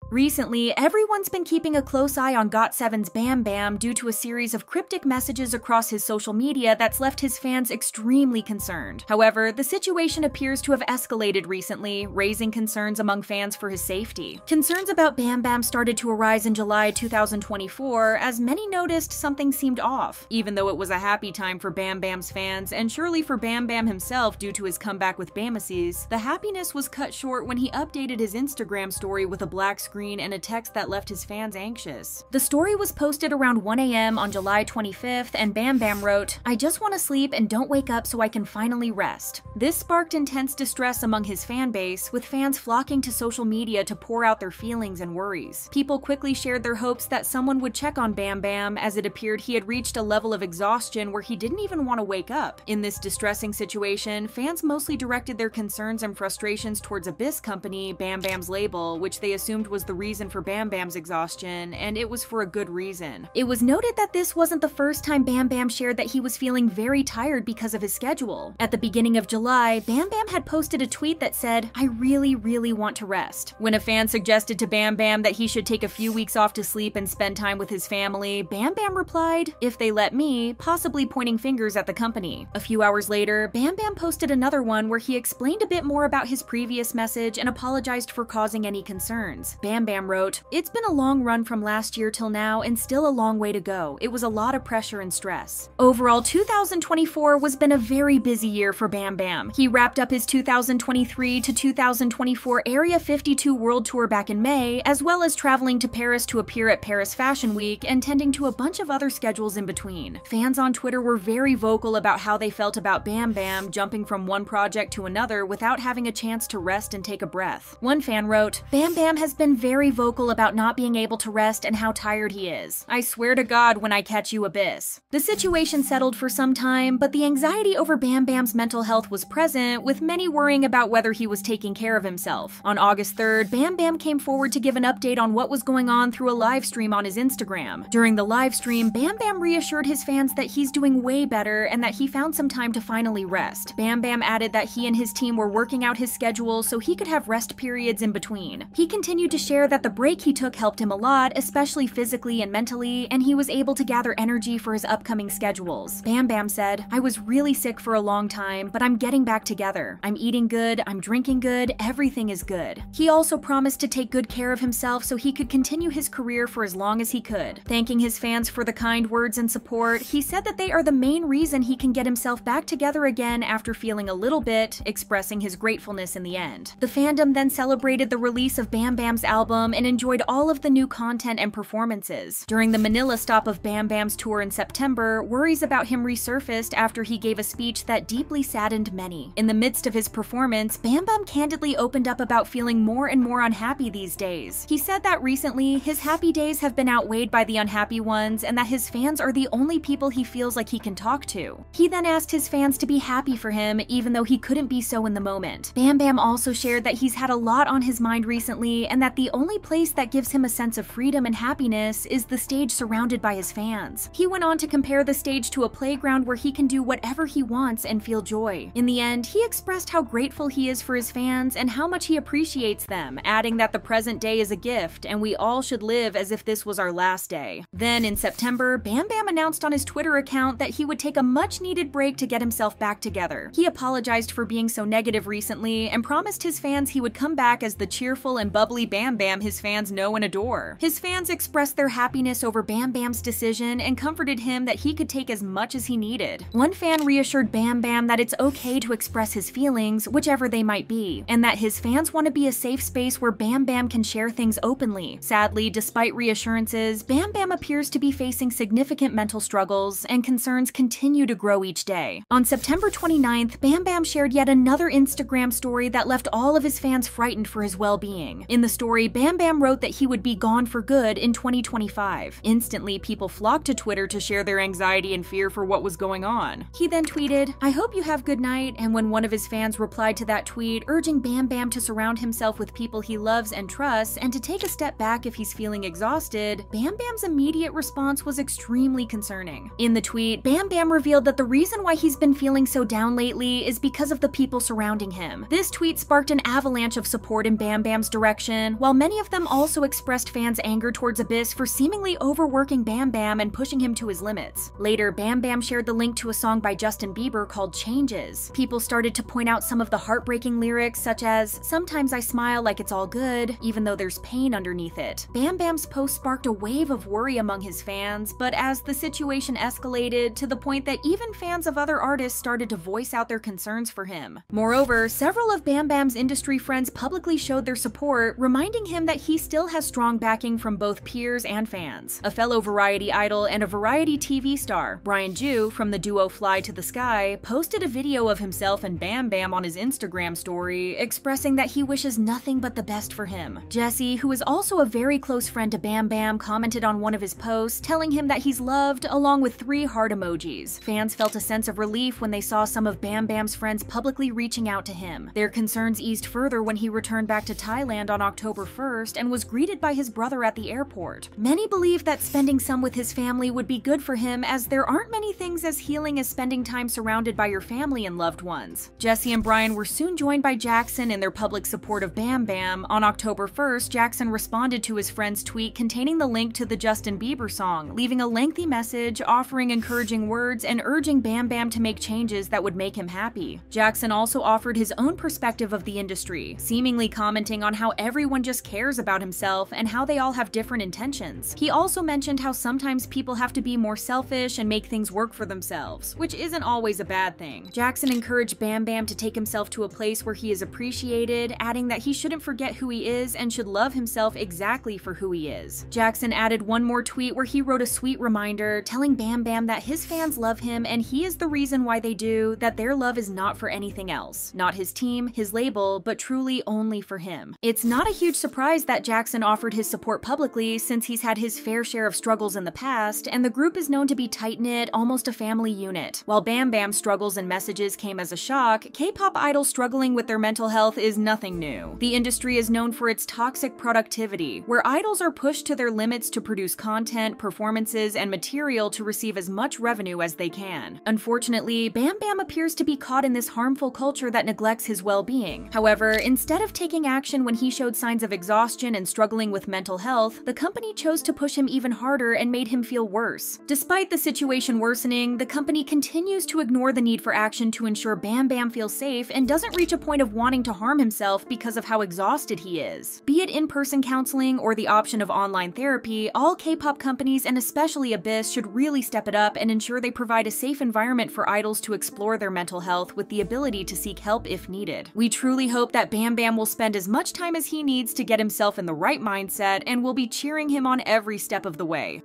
Recently, everyone's been keeping a close eye on GOT7’s BamBam due to a series of cryptic messages across his social media that's left his fans extremely concerned. However, the situation appears to have escalated recently, raising concerns among fans for his safety. Concerns about BamBam started to arise in July 2024 as many noticed something seemed off, even though it was a happy time for BamBam's fans and surely for BamBam himself due to his comeback with BamAsies. The happiness was cut short when he updated his Instagram story with a black screen and a text that left his fans anxious. The story was posted around 1 a.m. on July 25th, and BamBam wrote, "I just want to sleep and don't wake up so I can finally rest." This sparked intense distress among his fan base, with fans flocking to social media to pour out their feelings and worries. People quickly shared their hopes that someone would check on BamBam, as it appeared he had reached a level of exhaustion where he didn't even want to wake up. In this distressing situation, fans mostly directed their concerns and frustrations towards Abyss Company, BamBam's label, which they assumed was the reason for BamBam's exhaustion, and it was for a good reason. It was noted that this wasn't the first time BamBam shared that he was feeling very tired because of his schedule. At the beginning of July, BamBam had posted a tweet that said, "I really want to rest." When a fan suggested to BamBam that he should take a few weeks off to sleep and spend time with his family, BamBam replied, "If they let me," possibly pointing fingers at the company. A few hours later, BamBam posted another one where he explained a bit more about his previous message and apologized for causing any concerns. BamBam wrote, "It's been a long run from last year till now and still a long way to go. It was a lot of pressure and stress." Overall, 2024 was been a very busy year for BamBam. He wrapped up his 2023 to 2024 Area 52 World Tour back in May, as well as traveling to Paris to appear at Paris Fashion Week and tending to a bunch of other schedules in between. Fans on Twitter were very vocal about how they felt about BamBam jumping from one project to another without having a chance to rest and take a breath. One fan wrote, "BamBam has been very vocal about not being able to rest and how tired he is. I swear to God when I catch you, Abyss." The situation settled for some time, but the anxiety over BamBam's mental health was present, with many worrying about whether he was taking care of himself. On August 3rd, BamBam came forward to give an update on what was going on through a live stream on his Instagram. During the live stream, BamBam reassured his fans that he's doing way better and that he found some time to finally rest. BamBam added that he and his team were working out his schedule so he could have rest periods in between. He continued to share that the break he took helped him a lot, especially physically and mentally, and he was able to gather energy for his upcoming schedules. BamBam said, "I was really sick for a long time, but I'm getting back together. I'm eating good, I'm drinking good, everything is good." He also promised to take good care of himself so he could continue his career for as long as he could. Thanking his fans for the kind words and support, he said that they are the main reason he can get himself back together again after feeling a little bit, expressing his gratefulness in the end. The fandom then celebrated the release of BamBam's album and enjoyed all of the new content and performances. During the Manila stop of BamBam's tour in September, worries about him resurfaced after he gave a speech that deeply saddened many. In the midst of his performance, BamBam candidly opened up about feeling more and more unhappy these days. He said that recently, his happy days have been outweighed by the unhappy ones and that his fans are the only people he feels like he can talk to. He then asked his fans to be happy for him, even though he couldn't be so in the moment. BamBam also shared that he's had a lot on his mind recently and that the only place that gives him a sense of freedom and happiness is the stage surrounded by his fans. He went on to compare the stage to a playground where he can do whatever he wants and feel joy. In the end, he expressed how grateful he is for his fans and how much he appreciates them, adding that the present day is a gift and we all should live as if this was our last day. Then in September, BamBam announced on his Twitter account that he would take a much-needed break to get himself back together. He apologized for being so negative recently and promised his fans he would come back as the cheerful and bubbly BamBam his fans know and adore. His fans expressed their happiness over BamBam's decision and comforted him that he could take as much as he needed. One fan reassured BamBam that it's okay to express his feelings, whichever they might be, and that his fans want to be a safe space where BamBam can share things openly. Sadly, despite reassurances, BamBam appears to be facing significant mental struggles, and concerns continue to grow each day. On September 29th, BamBam shared yet another Instagram story that left all of his fans frightened for his well-being. In the story, BamBam wrote that he would be gone for good in 2025. Instantly, people flocked to Twitter to share their anxiety and fear for what was going on. He then tweeted, "I hope you have good night," and when one of his fans replied to that tweet, urging BamBam to surround himself with people he loves and trusts and to take a step back if he's feeling exhausted, BamBam's immediate response was extremely concerning. In the tweet, BamBam revealed that the reason why he's been feeling so down lately is because of the people surrounding him. This tweet sparked an avalanche of support in BamBam's direction, while many of them also expressed fans' anger towards Abyss for seemingly overworking BamBam and pushing him to his limits. Later, BamBam shared the link to a song by Justin Bieber called Changes. People started to point out some of the heartbreaking lyrics, such as, "Sometimes I smile like it's all good, even though there's pain underneath it." BamBam's post sparked a wave of worry among his fans, but as the situation escalated to the point that even fans of other artists started to voice out their concerns for him. Moreover, several of BamBam's industry friends publicly showed their support, reminding him that he still has strong backing from both peers and fans. A fellow Variety idol and a Variety TV star, Brian Ju, from the duo Fly to the Sky, posted a video of himself and BamBam on his Instagram story, expressing that he wishes nothing but the best for him. Jessie, who is also a very close friend to BamBam, commented on one of his posts, telling him that he's loved, along with 3 heart emojis. Fans felt a sense of relief when they saw some of BamBam's friends publicly reaching out to him. Their concerns eased further when he returned back to Thailand on October 1st and was greeted by his brother at the airport. Many believe that spending some with his family would be good for him, as there aren't many things as healing as spending time surrounded by your family and loved ones. Jessie and Brian were soon joined by Jackson in their public support of BamBam. On October 1st, Jackson responded to his friend's tweet containing the link to the Justin Bieber song, leaving a lengthy message offering encouraging words and urging BamBam to make changes that would make him happy. Jackson also offered his own perspective of the industry, seemingly commenting on how everyone just cares about himself and how they all have different intentions. He also mentioned how sometimes people have to be more selfish and make things work for themselves, which isn't always a bad thing. Jackson encouraged BamBam to take himself to a place where he is appreciated, adding that he shouldn't forget who he is and should love himself exactly for who he is. Jackson added one more tweet where he wrote a sweet reminder, telling BamBam that his fans love him and he is the reason why they do, that their love is not for anything else. Not his team, his label, but truly only for him. It's not a huge surprise that Jackson offered his support publicly, since he's had his fair share of struggles in the past, and the group is known to be tight-knit, almost a family unit. While BamBam's struggles and messages came as a shock, K-pop idols struggling with their mental health is nothing new. The industry is known for its toxic productivity, where idols are pushed to their limits to produce content, performances, and material to receive as much revenue as they can. Unfortunately, BamBam appears to be caught in this harmful culture that neglects his well-being. However, instead of taking action when he showed signs of exhaustion and struggling with mental health, the company chose to push him even harder and made him feel worse. Despite the situation worsening, the company continues to ignore the need for action to ensure BamBam feels safe and doesn't reach a point of wanting to harm himself because of how exhausted he is. Be it in-person counseling or the option of online therapy, all K-pop companies and especially Abyss should really step it up and ensure they provide a safe environment for idols to explore their mental health with the ability to seek help if needed. We truly hope that BamBam will spend as much time as he needs to get himself in the right mindset, and will be cheering him on every step of the way.